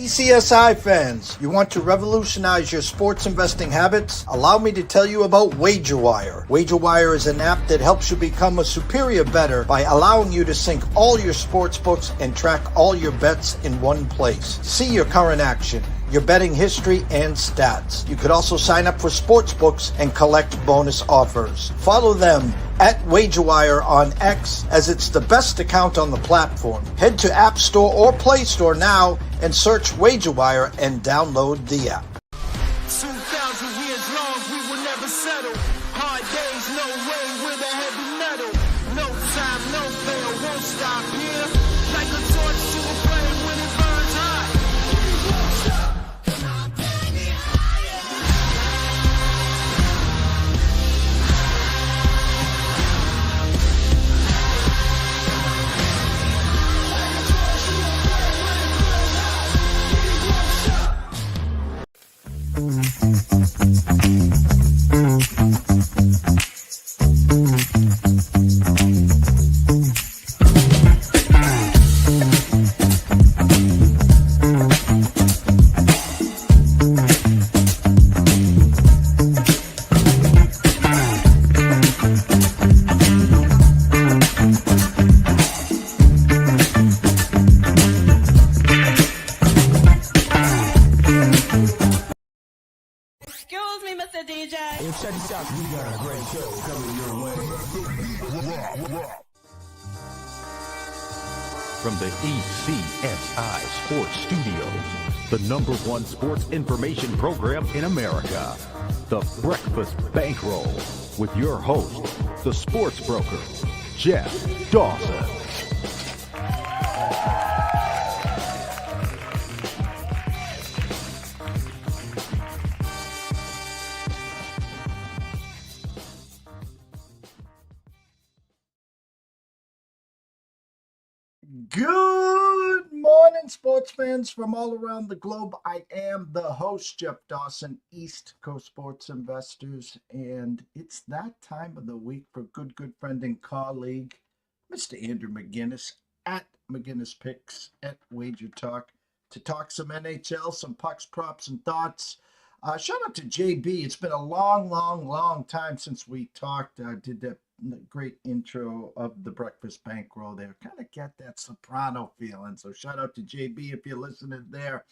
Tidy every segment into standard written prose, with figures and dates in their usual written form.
TPCSI fans, you want to revolutionize your sports investing habits? Allow me to tell you about WagerWire. WagerWire is an app that helps you become a superior bettor by allowing you to sync all your sports books and track all your bets in one place. See your current action, your betting history, and stats. You could also sign up for sports books and collect bonus offers. Follow them at WagerWire on X, as it's the best account on the platform. Head to App Store or Play Store now and search WagerWire and download the app. 2,000 years long, we will never settle. Hard days, no way with a heavy metal. No time, no fail, won't stop here. Like a torch to a flame when it burns hot. We won't stop. Come on, baby, higher. Excuse me, Mr. DJ. Hey, check this out. We got a great show coming your way. From the ECSI Sports Studios, the #1 sports information program in America, the Breakfast Bankroll, with your host, the sports broker, Jeff Dawson. Good morning, sports fans from all around the globe. I am the host, Jeff Dawson, East Coast Sports Investors, and it's that time of the week for good friend and colleague, Mr. Andrew McInnis, at McInnis Picks, at WagerTalk, to talk some NHL, some pucks, props, and thoughts. Shout out to JB. It's been a long time since we talked. Did that great intro of the Breakfast Bankroll there. Kind of get that soprano feeling. So shout out to JB if you're listening there.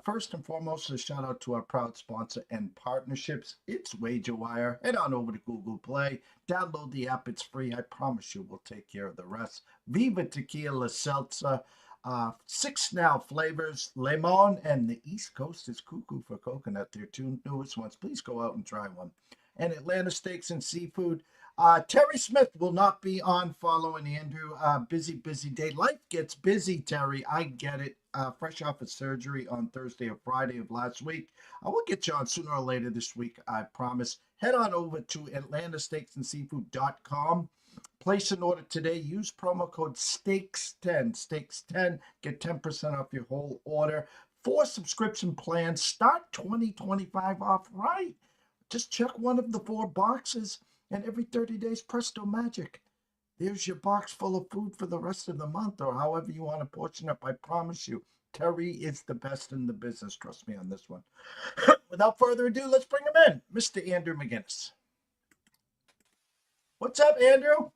First and foremost, a shout out to our proud sponsor and partnerships. It's WagerWire. Head on over to Google Play. Download the app. It's free. I promise you we'll take care of the rest. Viva Tequila Seltzer. 6 now flavors, lemon, and the East Coast is cuckoo for coconut. They're 2 newest ones. Please go out and try one. And Atlanta Steaks and Seafood. Terry Smith will not be on following Andrew. Busy day. Life gets busy, Terry. I get it. Fresh off of surgery on Thursday or Friday of last week. I will get you on sooner or later this week, I promise. Head on over to atlantasteaksandseafood.com. Place an order today. Use promo code STEAKS10. STEAKS10. Get 10% off your whole order. 4 subscription plans. Start 2025 off right. Just check one of the 4 boxes, and every 30 days, presto magic. There's your box full of food for the rest of the month, or however you want to portion up. I promise you, Terry is the best in the business. Trust me on this one. Without further ado, let's bring him in. Mr. Andrew McInnis. What's up, Andrew?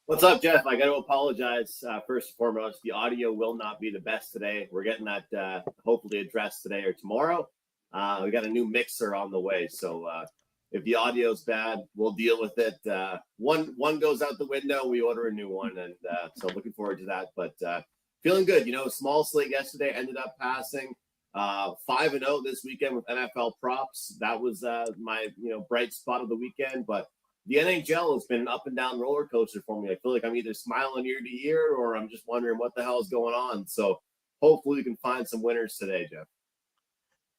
What's up, Jeff? I got to apologize. First and foremost, the audio will not be the best today. We're getting that hopefully addressed today or tomorrow. We got a new mixer on the way, so if the audio's bad, we'll deal with it. One goes out the window, we order a new one, and so looking forward to that. But feeling good. You know, small slate yesterday ended up passing 5-0 this weekend with NFL props. That was my bright spot of the weekend. But the NHL has been an up and down roller coaster for me. I feel like I'm either smiling ear to ear or I'm just wondering what the hell is going on. So hopefully we can find some winners today, Jeff.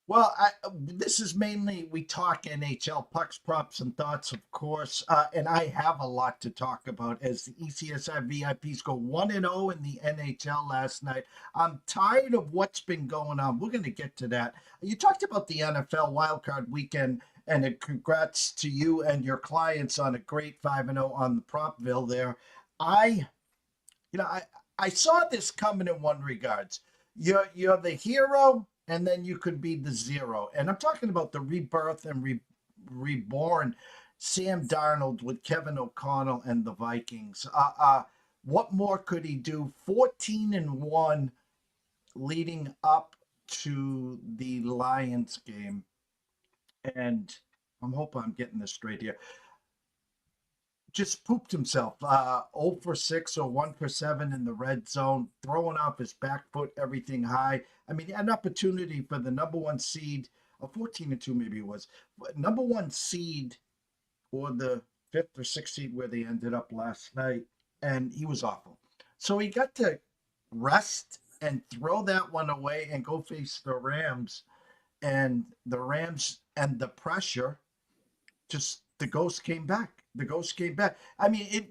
Well, this is mainly, we talk NHL, pucks, props, and thoughts, of course, and I have a lot to talk about as the ECSI VIPs go 1-0 in the NHL last night. I'm tired of what's been going on. We're going to get to that. You talked about the NFL wildcard weekend, and congrats to you and your clients on a great 5-0 on the Propville there. I saw this coming in one regards. you're the hero, and then you could be the zero. And I'm talking about the rebirth and reborn Sam Darnold with Kevin O'Connell and the Vikings. What more could he do? 14-1 leading up to the Lions game. And I'm hoping I'm getting this straight here. Just pooped himself. 0 for 6 or 1 for 7 in the red zone, throwing off his back foot, everything high. I mean, an opportunity for the number one seed, 14-2 maybe it was, number one seed or the 5th or 6th seed where they ended up last night, and he was awful. So he got to rest and throw that one away and go face the Rams. And the Rams and the pressure, just the ghost came back. The ghost came back. I mean,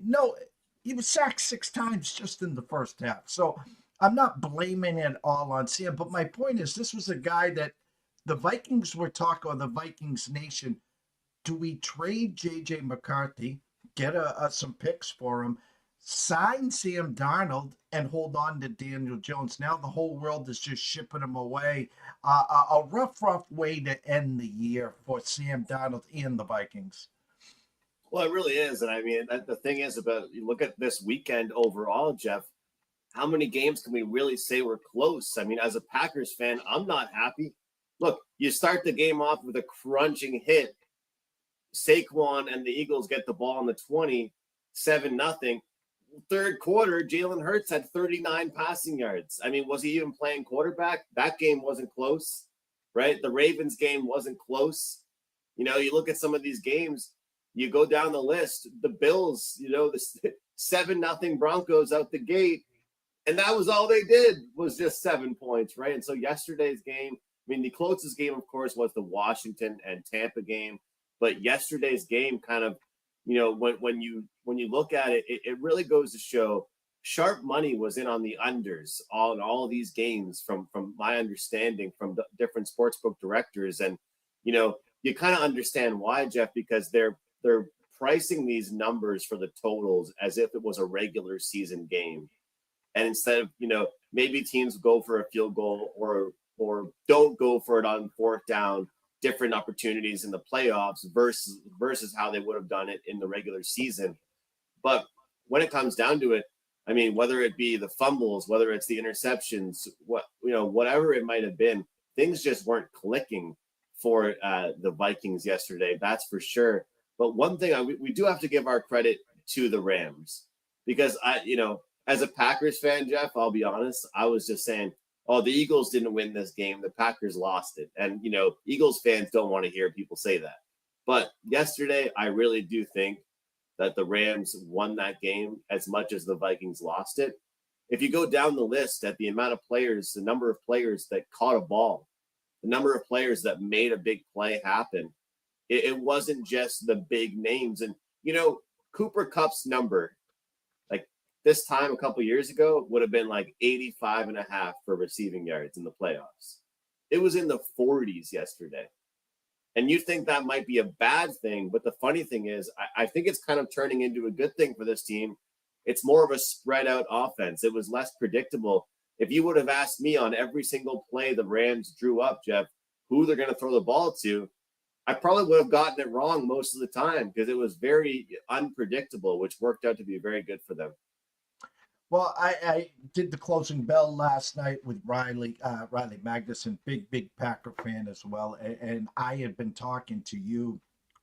he was sacked 6 times just in the first half. So I'm not blaming it all on Sam, but my point is this was a guy that the Vikings were talking, or the Vikings nation, do we trade J.J. McCarthy, get some picks for him, sign Sam Darnold, and hold on to Daniel Jones? Now the whole world is just shipping him away. A rough way to end the year for Sam Darnold and the Vikings. Well, it really is. And I mean, the thing is about, you look at this weekend overall, Jeff, how many games can we really say we're close? I mean, as a Packers fan, I'm not happy. Look, you start the game off with a crunching hit. Saquon and the Eagles get the ball on the 20, 7-0. Third quarter, Jalen Hurts had 39 passing yards. I mean, was he even playing quarterback? That game wasn't close, right? The Ravens game wasn't close. You know, you look at some of these games, you go down the list, the Bills, the 7-0 Broncos out the gate, and that was all they did, was just 7 points, right? And so yesterday's game, I mean, the closest game, of course, was the Washington and Tampa game, but yesterday's game kind of, when you look at it, it really goes to show sharp money was in on the unders on all of these games from my understanding from the different sportsbook directors. And, you kind of understand why, Jeff, because they're pricing these numbers for the totals as if it was a regular season game. And instead of, maybe teams go for a field goal or don't go for it on fourth down, different opportunities in the playoffs versus how they would have done it in the regular season. But when it comes down to it, I mean, whether it be the fumbles, whether it's the interceptions, whatever it might have been, things just weren't clicking for the Vikings yesterday. That's for sure. But one thing we do have to give our credit to the Rams, because as a Packers fan, Jeff, I'll be honest, I was just saying, oh, the Eagles didn't win this game. The Packers lost it. And, Eagles fans don't want to hear people say that. But yesterday, I really do think that the Rams won that game as much as the Vikings lost it. If you go down the list at the amount of players, the number of players that caught a ball, the number of players that made a big play happen, it wasn't just the big names. And, Cooper Kupp's number, like this time a couple years ago, would have been like 85.5 for receiving yards in the playoffs. It was in the 40s yesterday. And you think that might be a bad thing, but the funny thing is, I think it's kind of turning into a good thing for this team. It's more of a spread out offense. It was less predictable. If you would have asked me on every single play the Rams drew up, Jeff, who they're going to throw the ball to, I probably would have gotten it wrong most of the time because it was very unpredictable, which worked out to be very good for them. Well, I did the closing bell last night with Riley Magnuson, big Packer fan as well. And I had been talking to you,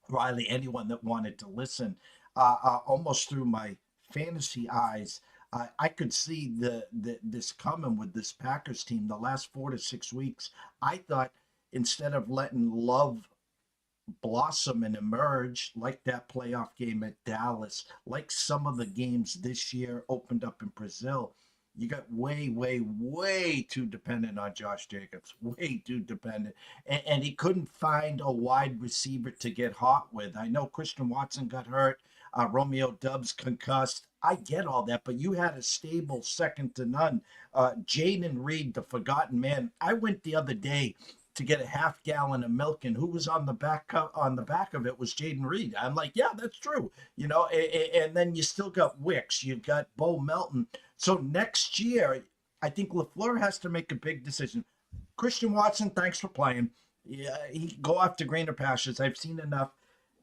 Riley, anyone that wanted to listen, almost through my fantasy eyes. I could see this coming with this Packers team the last 4 to 6 weeks. I thought instead of letting Love blossom and emerge like that playoff game at Dallas, like some of the games this year opened up in Brazil, you got way too dependent on Josh Jacobs, way too dependent. And he couldn't find a wide receiver to get hot with. I know Christian Watson got hurt, Romeo Doubs concussed. I get all that, but you had a stable second to none. Jaden Reed, the forgotten man. I went the other day to get a half gallon of milk, and who was on the back of it was Jaden Reed. I'm like, yeah, that's true. And then you still got Wicks, you've got Bo Melton. So next year, I think LaFleur has to make a big decision. Christian Watson, thanks for playing. Yeah, he can go after greener pastures. I've seen enough.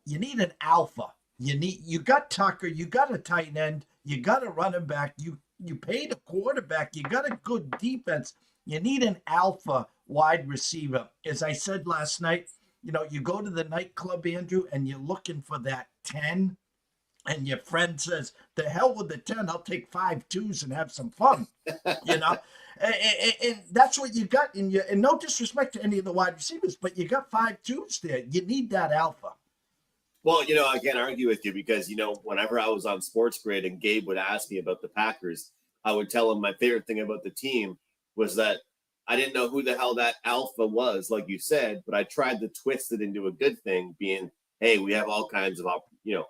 You need an alpha. You got Tucker, you got a tight end, you got a running back, you paid a quarterback, you got a good defense. You need an alpha wide receiver. As I said last night, you go to the nightclub, Andrew, and you're looking for that 10, and your friend says, "The hell with the 10, I'll take 5 2s and have some fun." you know. And that's what you got in your. And no disrespect to any of the wide receivers, but you got 5 2s there. You need that alpha. Well, I can't argue with you because, whenever I was on Sports Grid and Gabe would ask me about the Packers, I would tell him my favorite thing about the team was that I didn't know who the hell that alpha was, like you said, but I tried to twist it into a good thing, being, hey, we have all kinds of,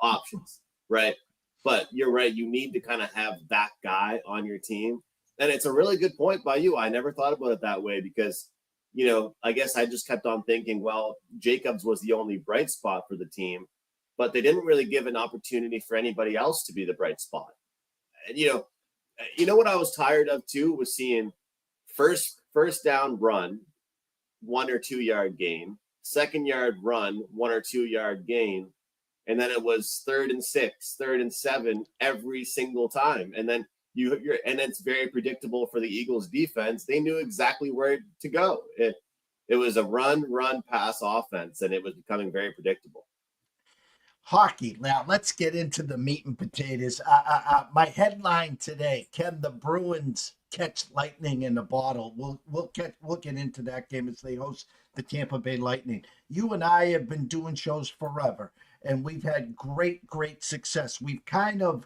options, right? But you're right. You need to kind of have that guy on your team. And it's a really good point by you. I never thought about it that way because, I guess I just kept on thinking, well, Jacobs was the only bright spot for the team, but they didn't really give an opportunity for anybody else to be the bright spot. And, what I was tired of too was seeing first down run, 1 or 2 yard gain, second yard run, 1 or 2 yard gain. And then it was 3rd and 6, 3rd and 7 every single time. And then and it's very predictable for the Eagles defense. They knew exactly where to go. It was a run, pass offense, and it was becoming very predictable. Hockey. Now let's get into the meat and potatoes. My headline today: Can the Bruins catch lightning in a bottle? We'll get into that game as they host the Tampa Bay Lightning. You and I have been doing shows forever, and we've had great success. We've kind of,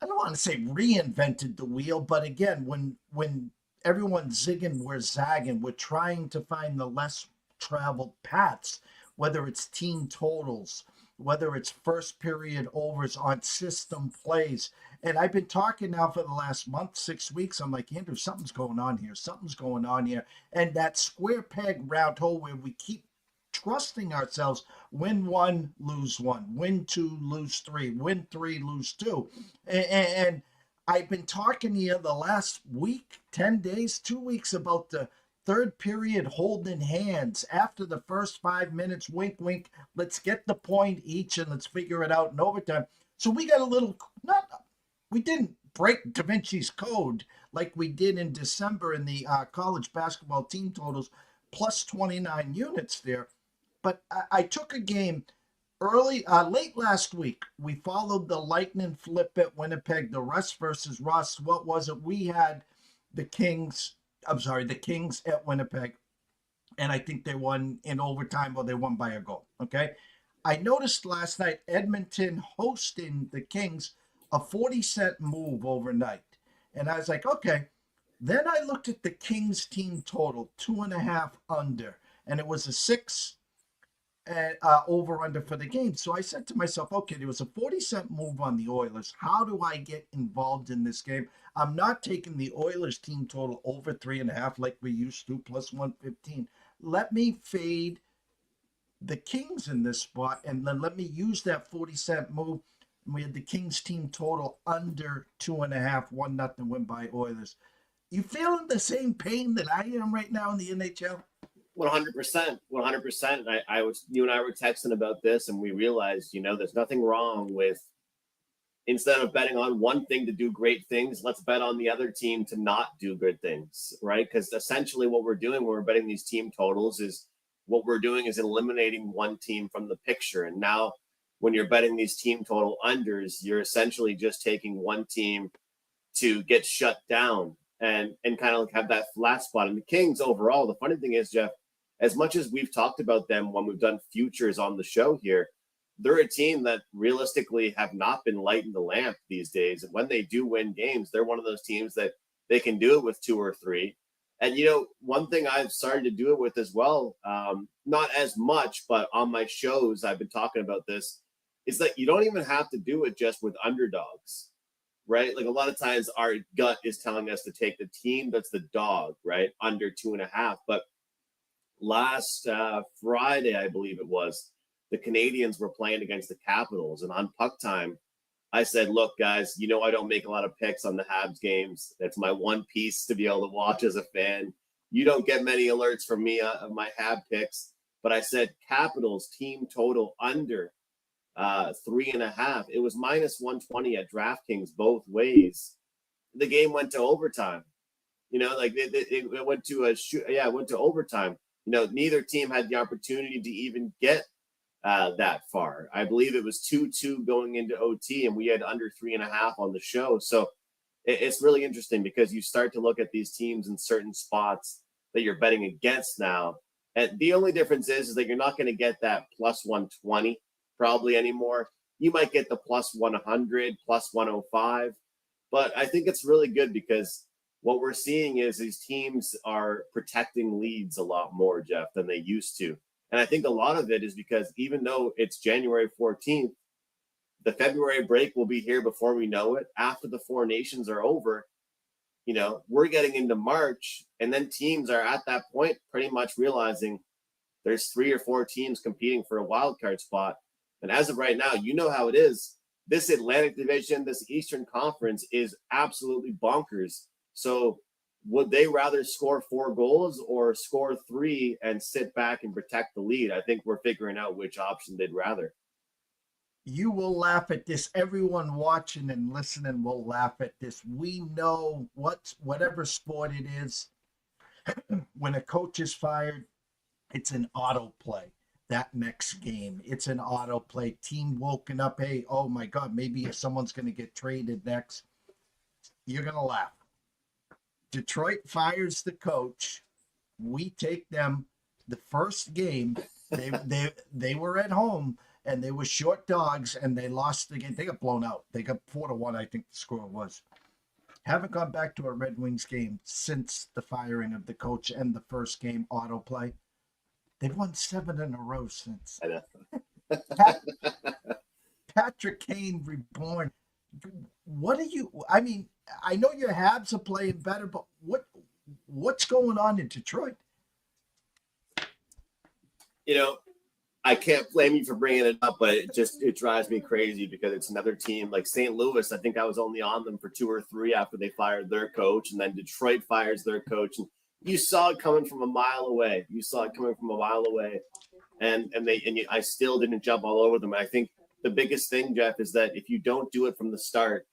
I don't want to say reinvented the wheel, but again, when everyone's zigging, we're zagging. We're trying to find the less traveled paths, whether it's team totals, whether it's first period overs on system plays. And I've been talking now for the last month, 6 weeks. I'm like, Andrew, something's going on here. Something's going on here. And that square peg round hole where we keep trusting ourselves, win 1, lose 1, win 2, lose 3, win 3, lose 2. And I've been talking here the last week, 10 days, 2 weeks about the third period holding hands after the first 5 minutes, wink, wink, let's get the point each and let's figure it out in overtime. So we got a little, we didn't break Da Vinci's code like we did in December in the college basketball team totals, plus 29 units there. But I took a game late last week. We followed the Lightning flip at Winnipeg, the Russ versus Russ. What was it? We had the Kings at Winnipeg, and I think they won in overtime or they won by a goal. Okay. I noticed last night Edmonton hosting the Kings, a 40-cent move overnight. And I was like, okay. Then I looked at the Kings team total, 2.5 under, and it was a 6 over under for the game. So I said to myself, okay, there was a 40-cent move on the Oilers. How do I get involved in this game? I'm not taking the Oilers team total over 3.5 like we used to, plus 115. Let me fade the Kings in this spot, and then let me use that 40-cent move. We had the Kings team total under 2.5, 1-0 win by Oilers. You feeling the same pain that I am right now in the NHL? 100%. You and I were texting about this, and we realized, there's nothing wrong with, instead of betting on one thing to do great things, let's bet on the other team to not do good things, right? Because essentially what we're doing when we're betting these team totals is what we're doing is eliminating one team from the picture. And now when you're betting these team total unders, you're essentially just taking one team to get shut down and kind of have that flat spot. And the Kings overall, the funny thing is, Jeff, as much as we've talked about them when we've done futures on the show here, they're a team that realistically have not been lighting the lamp these days. And when they do win games, they're one of those teams that they can do it with 2 or 3. And, one thing I've started to do it with as well, not as much, but on my shows, I've been talking about this, is that you don't even have to do it just with underdogs, right? Like a lot of times our gut is telling us to take the team that's the dog, right? Under 2.5. But last Friday, I believe it was, the Canadians were playing against the Capitals, and on puck time, I said, look, guys, I don't make a lot of picks on the Habs games. That's my one piece to be able to watch as a fan. You don't get many alerts from me of my Hab picks. But I said Capitals team total under 3.5. It was minus 120 at DraftKings both ways. The game went to overtime. It went to it went to overtime. Neither team had the opportunity to even get that far. I believe it was 2-2 going into OT, and we had under 3.5 on the show. So it's really interesting because you start to look at these teams in certain spots that you're betting against now. And the only difference is that you're not going to get that plus 120 probably anymore. You might get the plus 100, plus 105. But I think it's really good because what we're seeing is these teams are protecting leads a lot more, Jeff, than they used to. And I think a lot of it is because even though it's January 14th, the February break will be here before we know it. After the Four Nations are over, we're getting into March, and then teams are at that point pretty much realizing there's 3 or 4 teams competing for a wild card spot. And as of right now, how it is. This Atlantic Division, this Eastern Conference is absolutely bonkers. So would they rather score 4 goals or score 3 and sit back and protect the lead? I think we're figuring out which option they'd rather. You will laugh at this. Everyone watching and listening will laugh at this. We know whatever sport it is, when a coach is fired, it's an autoplay. That next game, it's an autoplay. Team woken up, hey, oh my God, maybe if someone's going to get traded next. You're going to laugh. Detroit fires the coach. We take them the first game. They were at home and they were short dogs and they lost the game. They got blown out. They got 4-1, I think the score was. Haven't gone back to a Red Wings game since the firing of the coach and the first game autoplay. They've won 7 in a row since. I know. Patrick Kane reborn. What are you? I mean, I know your Habs are playing better, but what's going on in Detroit? I can't blame you for bringing it up, but it drives me crazy because it's another team like St. Louis. I think I was only on them for 2 or 3 after they fired their coach, and then Detroit fires their coach, and you saw it coming from a mile away. I still didn't jump all over them. I think the biggest thing, Jeff, is that if you don't do it from the start,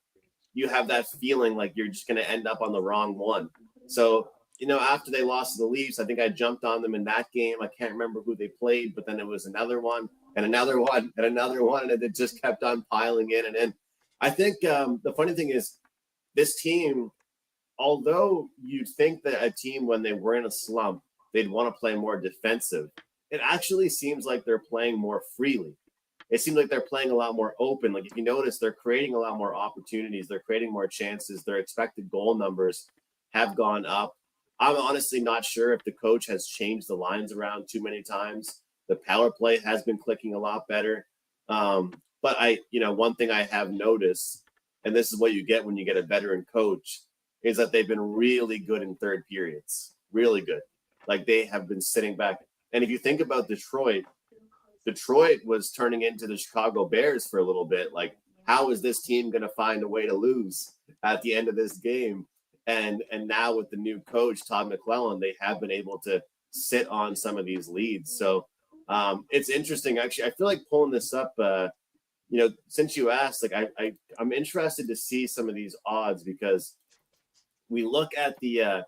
you have that feeling like you're just going to end up on the wrong one. So, after they lost to the Leafs, I think I jumped on them in that game. I can't remember who they played, but then it was another one and another one and another one, and it just kept on piling in and in. I think the funny thing is this team, although you'd think that a team, when they were in a slump, they'd want to play more defensive, it actually seems like they're playing more freely. It seems like they're playing a lot more open. Like if you notice, they're creating a lot more opportunities. They're creating more chances. Their expected goal numbers have gone up. I'm honestly not sure if the coach has changed the lines around too many times. The power play has been clicking a lot better. But one thing I have noticed, and this is what you get when you get a veteran coach, is that they've been really good in third periods. Really good. Like they have been sitting back. And if you think about Detroit was turning into the Chicago Bears for a little bit. Like, how is this team going to find a way to lose at the end of this game? And now with the new coach, Todd McClellan, they have been able to sit on some of these leads. So it's interesting. Actually, I feel like pulling this up, since you asked, like I'm interested to see some of these odds because we look at the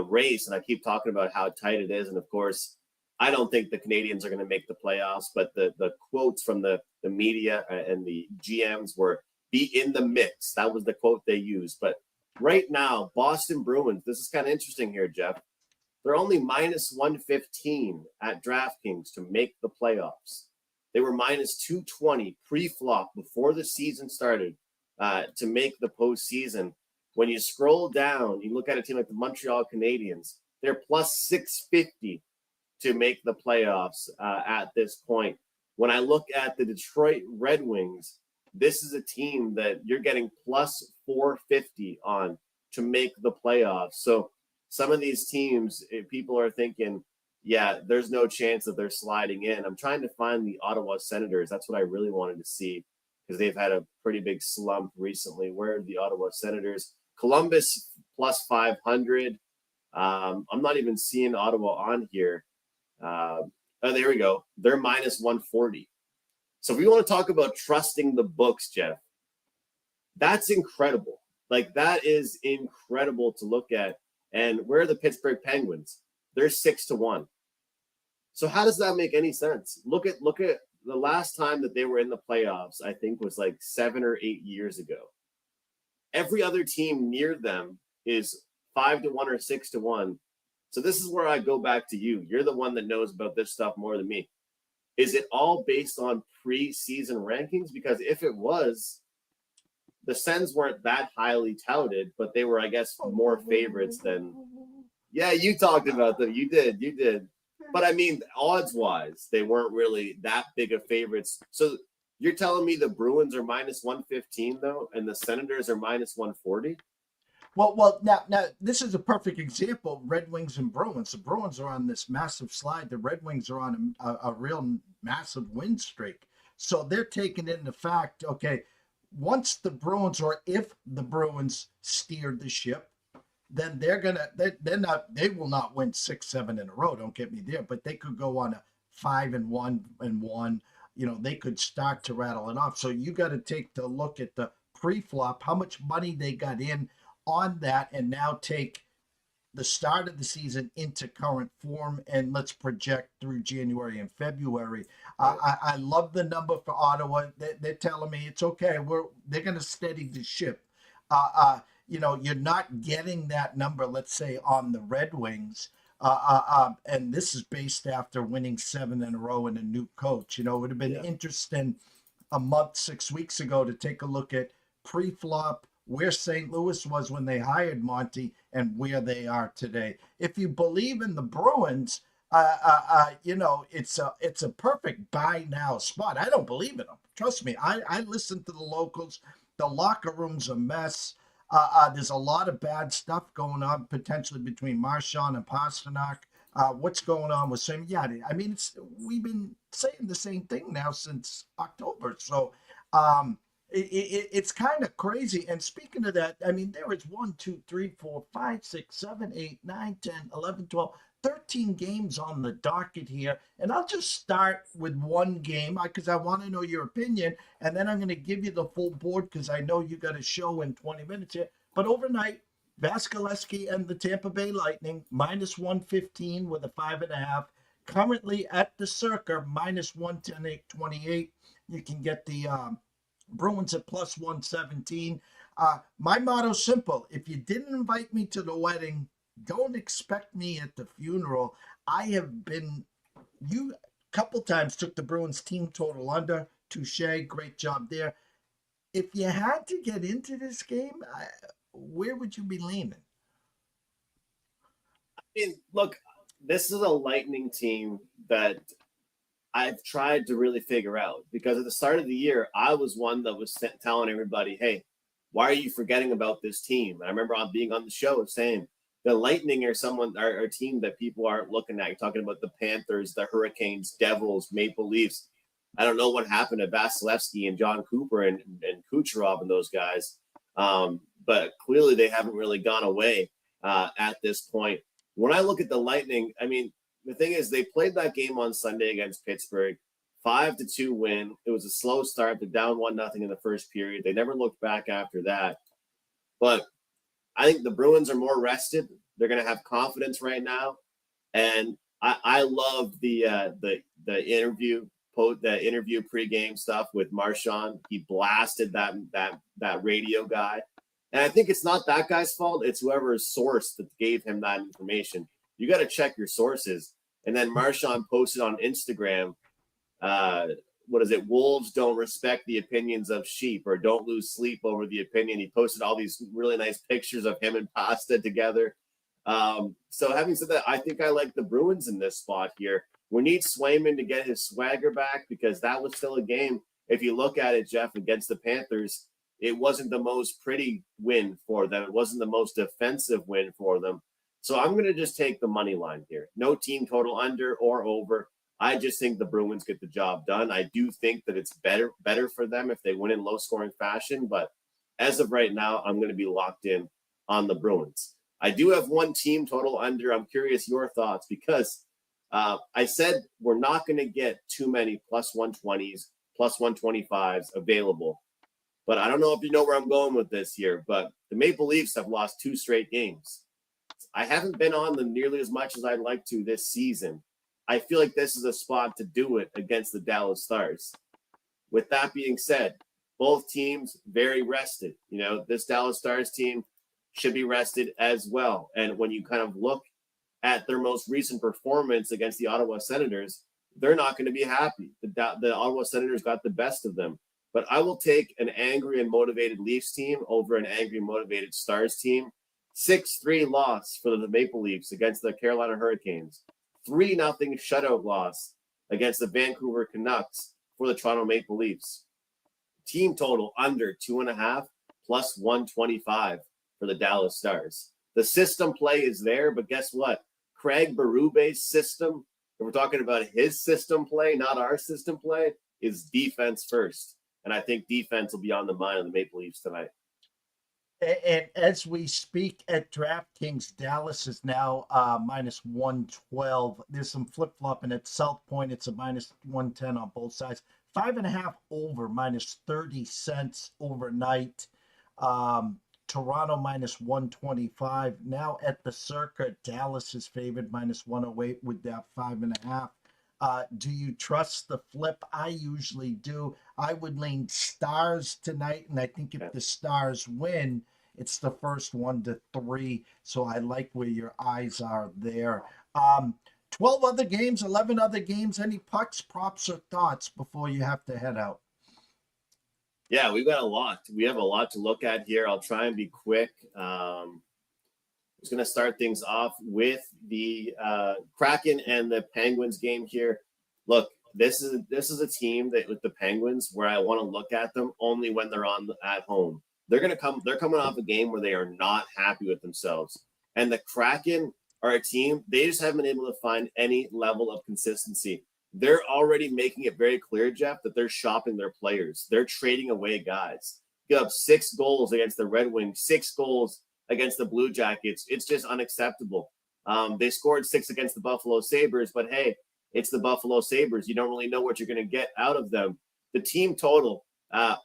race, and I keep talking about how tight it is. And of course, I don't think the Canadians are going to make the playoffs, but the quotes from the media and the GMs were be in the mix. That was the quote they used. But right now, Boston Bruins, this is kind of interesting here, Jeff. They're only minus 115 at DraftKings to make the playoffs. They were minus 220 pre-flop before the season started to make the postseason. When you scroll down, you look at a team like the Montreal Canadiens, they're plus 650 to make the playoffs at this point. When I look at the Detroit Red Wings, this is a team that you're getting plus 450 on to make the playoffs. So some of these teams, people are thinking, yeah, there's no chance that they're sliding in. I'm trying to find the Ottawa Senators. That's what I really wanted to see because they've had a pretty big slump recently. Where are the Ottawa Senators? Columbus plus 500. I'm not even seeing Ottawa on here. Oh, there we go. They're minus 140. So if we want to talk about trusting the books, Jeff, that's incredible. Like, that is incredible to look at. And where are the Pittsburgh Penguins? They're 6-1. So how does that make any sense? Look at the last time that they were in the playoffs, I think was like 7 or 8 years ago. Every other team near them is 5-1 or 6-1. So this is where I go back to you. You're the one that knows about this stuff more than me. Is it all based on preseason rankings? Because if it was, the Sens weren't that highly touted, but they were, I guess, more favorites than. Yeah, you talked about them. You did. But I mean, odds-wise, they weren't really that big of favorites. So you're telling me the Bruins are minus 115, though, and the Senators are minus 140? Well, now this is a perfect example. Red Wings and Bruins. The Bruins are on this massive slide. The Red Wings are on a real massive win streak. So they're taking in the fact, okay, once the Bruins, or if the Bruins steered the ship, then they will not win 6-7 in a row. Don't get me there, but they could go on a 5-1. They could start to rattle it off. So you got to take the look at the pre-flop, how much money they got in on that, and now take the start of the season into current form, and let's project through January and February. I love the number for Ottawa. They're telling me it's okay. They're going to steady the ship. You're not getting that number, let's say, on the Red Wings. And this is based after winning 7 in a row and a new coach. It would have been interesting a month, 6 weeks ago to take a look at pre-flop, where St. Louis was when they hired Monty and where they are today. If you believe in the Bruins, it's a perfect buy now spot. I don't believe in them. Trust me. I listen to the locals. The locker room's a mess. There's a lot of bad stuff going on potentially between Marchand and Pasternak. What's going on with Sam? Yeah, I mean, we've been saying the same thing now since October. So it's kind of crazy. And speaking of that, I mean, there is 1, 2, 3, 4, 5, 6, 7, 8, 9, 10, 11, 12, 13 games on the docket here. And I'll just start with one game because I want to know your opinion. And then I'm going to give you the full board because I know you got a show in 20 minutes here. But overnight, Vasilevsky and the Tampa Bay Lightning, minus 115 with a 5.5. Currently at the Circa, minus 110.28. You can get the Bruins at plus 117. My motto's simple. If you didn't invite me to the wedding, don't expect me at the funeral. I have been, you a couple times took the Bruins team total under. Touche, great job there. If you had to get into this game, where would you be leaning? I mean, look, this is a Lightning team that I've tried to really figure out because at the start of the year, I was one that was telling everybody, hey, why are you forgetting about this team? And I remember being on the show saying the Lightning are a team that people aren't looking at. You're talking about the Panthers, the Hurricanes, Devils, Maple Leafs. I don't know what happened to Vasilevsky and John Cooper and Kucherov and those guys. But clearly they haven't really gone away at this point. When I look at the Lightning, I mean, the thing is they played that game on Sunday against Pittsburgh, 5-2 win. It was a slow start. They're down 1-0 in the first period. They never looked back after that. But I think the Bruins are more rested. They're going to have confidence right now. And I love the interview pregame stuff with Marchand. He blasted that radio guy. And I think it's not that guy's fault. It's whoever's source that gave him that information. You got to check your sources. And then Marchand posted on Instagram, what is it? Wolves don't respect the opinions of sheep, or don't lose sleep over the opinion. He posted all these really nice pictures of him and Pasta together. So having said that, I think I like the Bruins in this spot here. We need Swayman to get his swagger back because that was still a game. If you look at it, Jeff, against the Panthers, it wasn't the most pretty win for them. It wasn't the most defensive win for them. So I'm going to just take the money line here. No team total under or over. I just think the Bruins get the job done. I do think that it's better for them if they win in low-scoring fashion, but as of right now, I'm going to be locked in on the Bruins. I do have one team total under. I'm curious your thoughts because I said we're not going to get too many plus 120s, plus 125s available. But I don't know if you know where I'm going with this here, but the Maple Leafs have lost 2 straight games. I haven't been on them nearly as much as I'd like to this season. I feel like this is a spot to do it against the Dallas Stars. With that being said, both teams very rested. You know, this Dallas Stars team should be rested as well. And when you kind of look at their most recent performance against the Ottawa Senators, they're not going to be happy. The Ottawa Senators got the best of them. But I will take an angry and motivated Leafs team over an angry and motivated Stars team. 6-3 loss for the Maple Leafs against the Carolina Hurricanes. 3-0 shutout loss against the Vancouver Canucks for the Toronto Maple Leafs. Team total under 2.5 plus 125 for the Dallas Stars. The system play is there, but guess what? Craig Berube's system, if we're talking about his system play, not our system play, is defense first. And I think defense will be on the mind of the Maple Leafs tonight. And as we speak at DraftKings, Dallas is now minus 112. There's some flip-flopping at South Point. It's a minus 110 on both sides. 5.5 over, minus 30 cents overnight. Toronto minus 125. Now at the Circa, Dallas is favored minus 108 with that 5.5. Do you trust the flip? I usually do. I would lean Stars tonight, and I think if the Stars win, it's the first 1-3. So I like where your eyes are there. 12 other games, 11 other games. Any pucks, props, or thoughts before you have to head out? Yeah, we've got a lot. We have a lot to look at here. I'll try and be quick. I'm just going to start things off with the Kraken and the Penguins game here. Look, this is a team that with the Penguins where I want to look at them only when they're at home. They're coming off a game where they are not happy with themselves. And the Kraken are a team, they just haven't been able to find any level of consistency. They're already making it very clear, Jeff, that they're shopping their players. They're trading away guys. Give up 6 goals against the Red Wings, 6 goals against the Blue Jackets. It's just unacceptable. They scored 6 against the Buffalo Sabres, but hey, it's the Buffalo Sabres. You don't really know what you're going to get out of them. The team total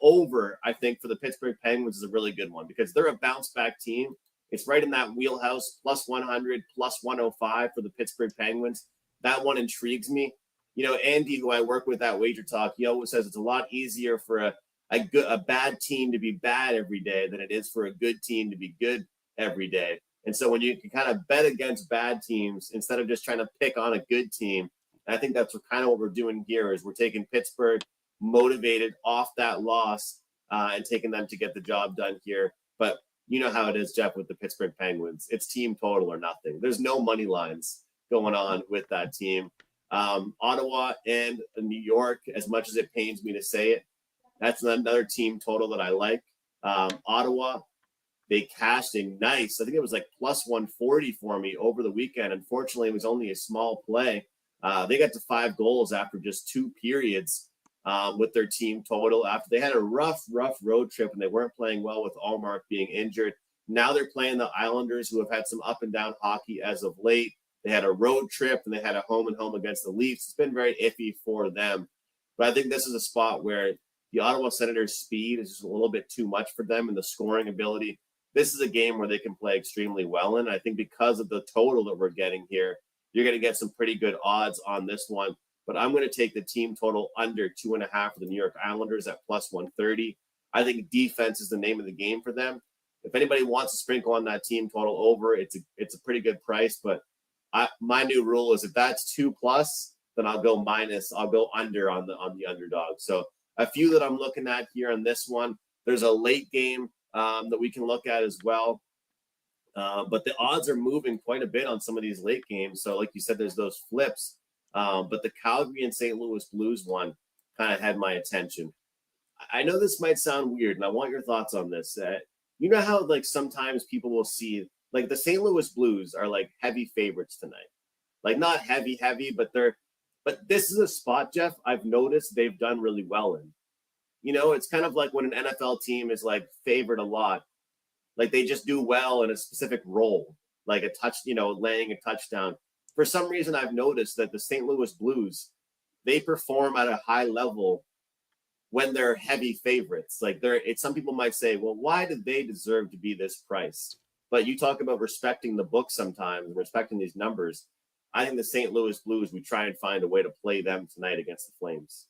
over, I think, for the Pittsburgh Penguins is a really good one because they're a bounce-back team. It's right in that wheelhouse, plus 100, plus 105 for the Pittsburgh Penguins. That one intrigues me. You know, Andy, who I work with at WagerTalk, he always says it's a lot easier for a bad team to be bad every day than it is for a good team to be good every day. And so when you can kind of bet against bad teams instead of just trying to pick on a good team, I think that's what we're doing here is we're taking Pittsburgh motivated off that loss and taking them to get the job done here. But you know how it is, Jeff, with the Pittsburgh Penguins. It's team total or nothing. There's no money lines going on with that team. Ottawa and New York, as much as it pains me to say it, that's another team total that I like. Ottawa, they cashed a nice, I think it was like plus 140 for me over the weekend. Unfortunately, it was only a small play. They got to 5 goals after just 2 periods with their team total after they had a rough road trip and they weren't playing well with Allmark being injured. Now they're playing the Islanders, who have had some up and down hockey as of late. They had a road trip and they had a home and home against the Leafs. It's been very iffy for them. But I think this is a spot where the Ottawa Senators' speed is just a little bit too much for them and the scoring ability. This is a game where they can play extremely well in. I think because of the total that we're getting here, you're going to get some pretty good odds on this one. But I'm going to take the team total under 2.5 for the New York Islanders at plus 130. I think defense is the name of the game for them. If anybody wants to sprinkle on that team total over, it's a pretty good price. But my new rule is if that's 2+, then I'll go minus. I'll go under on the underdog. So a few that I'm looking at here on this one. There's a late game that we can look at as well. But the odds are moving quite a bit on some of these late games. So like you said, there's those flips. But the Calgary and St. Louis Blues one kind of had my attention. I know this might sound weird, and I want your thoughts on this. You know how like sometimes people will see like the St. Louis Blues are like heavy favorites tonight. Like not heavy, but this is a spot, Jeff, I've noticed they've done really well in. You know, it's kind of like when an NFL team is like favored a lot, like they just do well in a specific role, like a touch, you know, laying a touchdown. For some reason, I've noticed that the St. Louis Blues, they perform at a high level when they're heavy favorites. Like some people might say, well, why did they deserve to be this price? But you talk about respecting the book sometimes, respecting these numbers. I think the St. Louis Blues, we try and find a way to play them tonight against the Flames.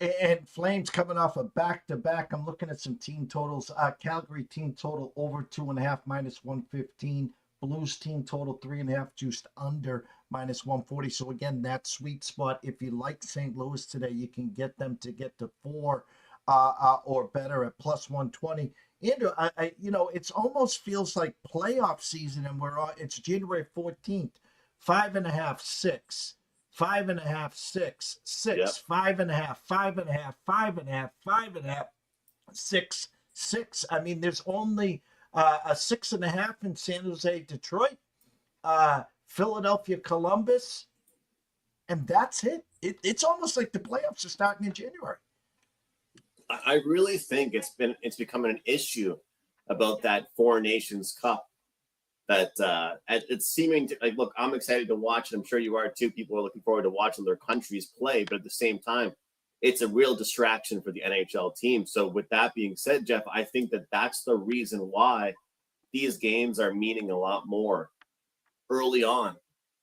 And Flames coming off a back-to-back. I'm looking at some team totals. Calgary team total over 2.5, -115. Blues team total 3.5, just under -140. So again, that sweet spot. If you like St. Louis today, you can get them to get to 4 or better at +120. Andrew, it's almost feels like playoff season, and it's January 14th. 5.5, 6. 5.5, 6, 6, Yep. 5.5, 5.5, 5.5, 5.5, 6, 6. I mean, there's only a 6.5 in San Jose, Detroit, Philadelphia, Columbus, and that's it. It's almost like the playoffs are starting in January. I really think it's becoming an issue about that Four Nations Cup. That it's seeming to like, look, I'm excited to watch, and I'm sure you are too. People are looking forward to watching their countries play, but at the same time, it's a real distraction for the NHL team. So with that being said, Jeff, I think that's the reason why these games are meaning a lot more early on.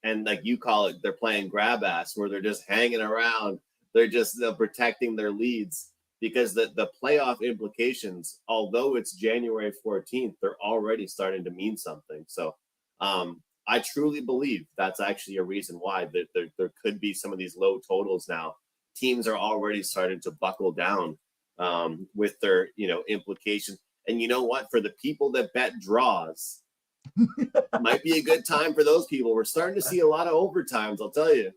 And like you call it, they're playing grab ass, where they're just hanging around. They're just protecting their leads. Because the playoff implications, although it's January 14th, they're already starting to mean something. So I truly believe that's actually a reason why there could be some of these low totals now. Teams are already starting to buckle down with their, implications. And you know what? For the people that bet draws, might be a good time for those people. We're starting to see a lot of overtimes, I'll tell you.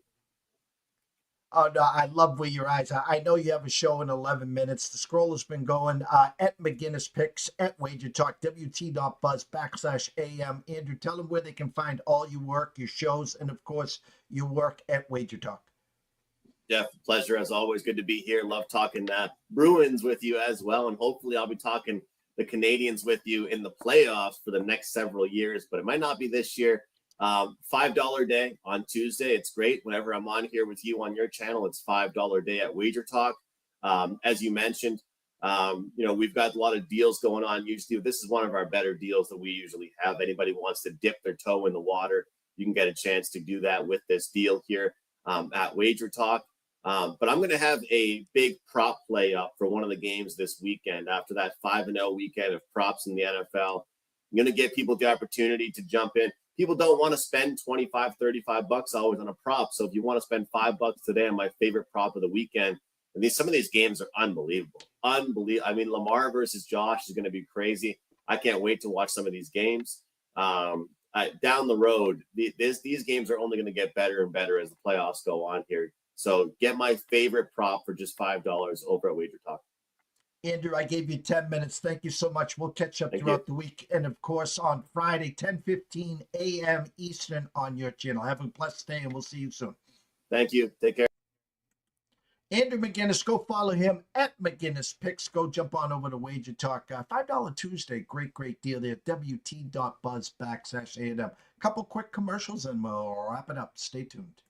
Oh, no, I love where your eyes are. I know you have a show in 11 minutes. The scroll has been going at McInnis Picks, at WagerTalk, WT.buzz/AM. Andrew, tell them where they can find all your work, your shows, and, of course, your work at WagerTalk. Jeff, pleasure as always. Good to be here. Love talking Bruins with you as well. And hopefully I'll be talking the Canadians with you in the playoffs for the next several years, but it might not be this year. $5 day on Tuesday. It's great. Whenever I'm on here with you on your channel, it's $5 day at WagerTalk. As you mentioned, we've got a lot of deals going on. Usually, this is one of our better deals that we usually have. Anybody who wants to dip their toe in the water, you can get a chance to do that with this deal here at WagerTalk. But I'm going to have a big prop play up for one of the games this weekend. After that 5-0 weekend of props in the NFL, I'm going to give people the opportunity to jump in. People don't want to spend $25, $35 always on a prop. So if you want to spend $5 today on my favorite prop of the weekend, and some of these games are unbelievable. I mean, Lamar versus Josh is going to be crazy. I can't wait to watch some of these games. Down the road, these games are only going to get better and better as the playoffs go on here. So get my favorite prop for just $5 over at WagerTalk. Andrew, I gave you 10 minutes. Thank you so much. We'll catch up throughout the week. And, of course, on Friday, 10:15 a.m. Eastern on your channel. Have a blessed day, and we'll see you soon. Thank you. Take care. Andrew McInnis, go follow him at McInnis Picks. Go jump on over to WagerTalk. $5 Tuesday. Great deal there. WT.buzz/AM. Couple quick commercials, and we'll wrap it up. Stay tuned.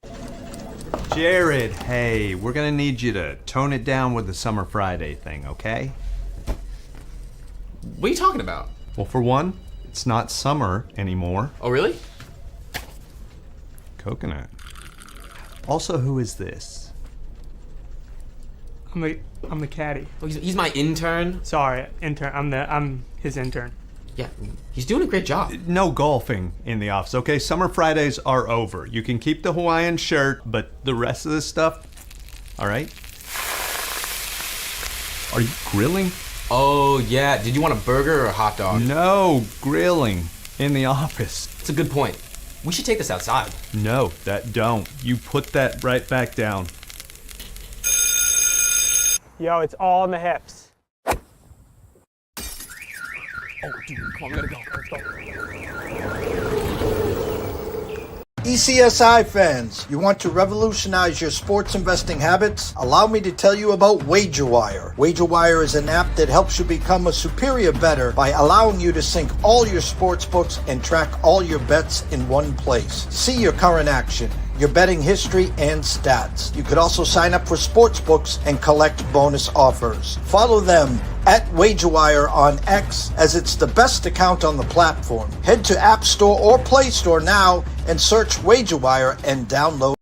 Jared, hey, we're gonna need you to tone it down with the Summer Friday thing, okay? What are you talking about? Well, for one, it's not summer anymore. Oh, really? Coconut. Also, who is this? I'm the caddy. Oh, he's my intern. Sorry, intern. I'm his intern. Yeah, he's doing a great job. No golfing in the office, okay? Summer Fridays are over. You can keep the Hawaiian shirt, but the rest of this stuff, all right? Are you grilling? Oh, yeah. Did you want a burger or a hot dog? No, grilling in the office. It's a good point. We should take this outside. No, that don't. You put that right back down. Yo, it's all in the hips. ECSI fans, you want to revolutionize your sports investing habits? Allow me to tell you about WagerWire. WagerWire is an app that helps you become a superior bettor by allowing you to sync all your sports books and track all your bets in one place. See your current action, your betting history, and stats. You could also sign up for sports books and collect bonus offers. Follow them at WagerWire on X, as it's the best account on the platform. Head to App Store or Play Store now and search WagerWire and download.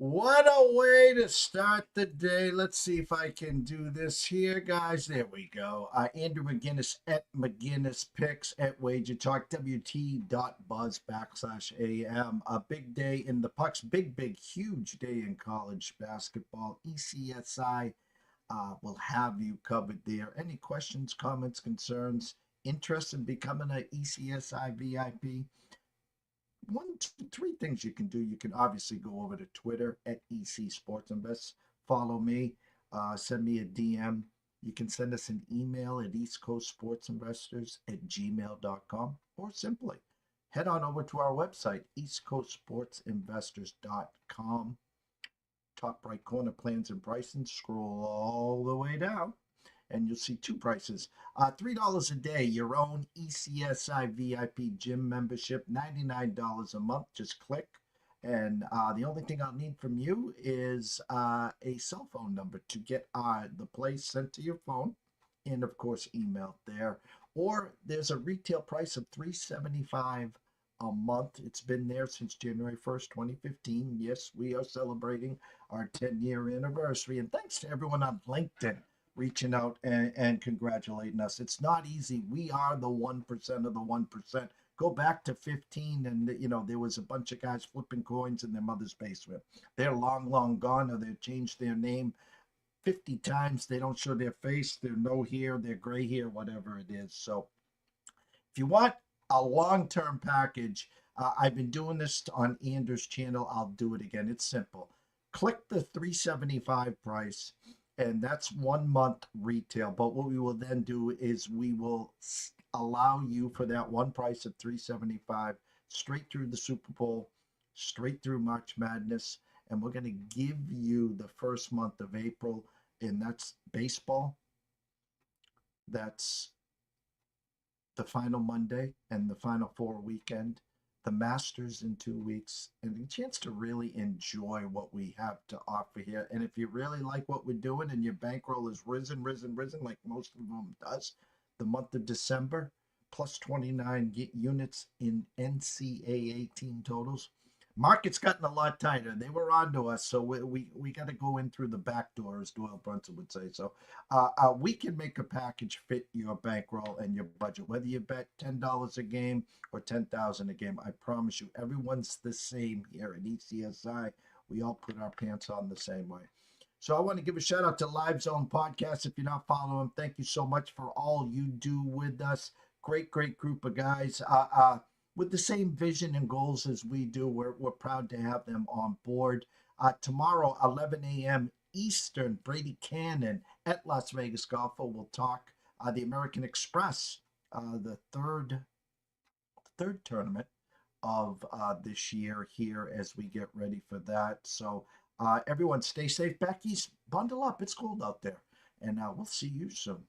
What a way to start the day. Let's see if I can do this here, guys. There we go. Andrew McInnis at McGinnis Picks at WagerTalk, WT.buzz/AM. A big day in the pucks. Big, huge day in college basketball. ECSI will have you covered there. Any questions, comments, concerns, interest in becoming an ECSI VIP? Three things you can do. You can obviously go over to Twitter at EC Sports Invest. Follow me. Send me a DM. You can send us an email at eastcoastsportsinvestors@gmail.com, or simply head on over to our website, eastcoastsportsinvestors.com. Top right corner, plans and pricing. Scroll all the way down, and you'll see two prices. $3 a day, your own ECSI VIP gym membership, $99 a month. Just click. And the only thing I'll need from you is a cell phone number to get the place sent to your phone, and of course emailed there. Or there's a retail price of $375 a month. It's been there since January 1st, 2015. Yes, we are celebrating our 10-year anniversary. And thanks to everyone on LinkedIn reaching out and congratulating us. It's not easy. We are the 1% of the 1%. Go back to 15 and, there was a bunch of guys flipping coins in their mother's basement. They're long gone, or they've changed their name 50 times. They don't show their face. They're no hair. They're gray hair, whatever it is. So if you want a long-term package, I've been doing this on Anders' channel. I'll do it again. It's simple. Click the $375 price, and that's 1 month retail. But what we will then do is we will allow you, for that one price of $375, straight through the Super Bowl, straight through March Madness, and we're going to give you the first month of April, and that's baseball. That's the final Monday and the Final Four weekend, the Masters in 2 weeks, and a chance to really enjoy what we have to offer here. And if you really like what we're doing and your bankroll is risen, like most of them does, the month of December, plus 29 units in NCAA team totals. Market's gotten a lot tighter. They were onto us, so we got to go in through the back door, as Doyle Brunson would say. So we can make a package fit your bankroll and your budget, whether you bet $10 a game or $10,000 a game. I promise you, everyone's the same here at ECSI. We all put our pants on the same way. So I want to give a shout out to Live Zone Podcast. If you're not following them, thank you so much for all you do with us. Great group of guys. With the same vision and goals as we do. We're proud to have them on board. Tomorrow, 11 a.m. Eastern, Brady Kannon at Las Vegas Golfer will talk the American Express, the third tournament of this year here as we get ready for that. So everyone stay safe. Back east, bundle up. It's cold out there. And we'll see you soon.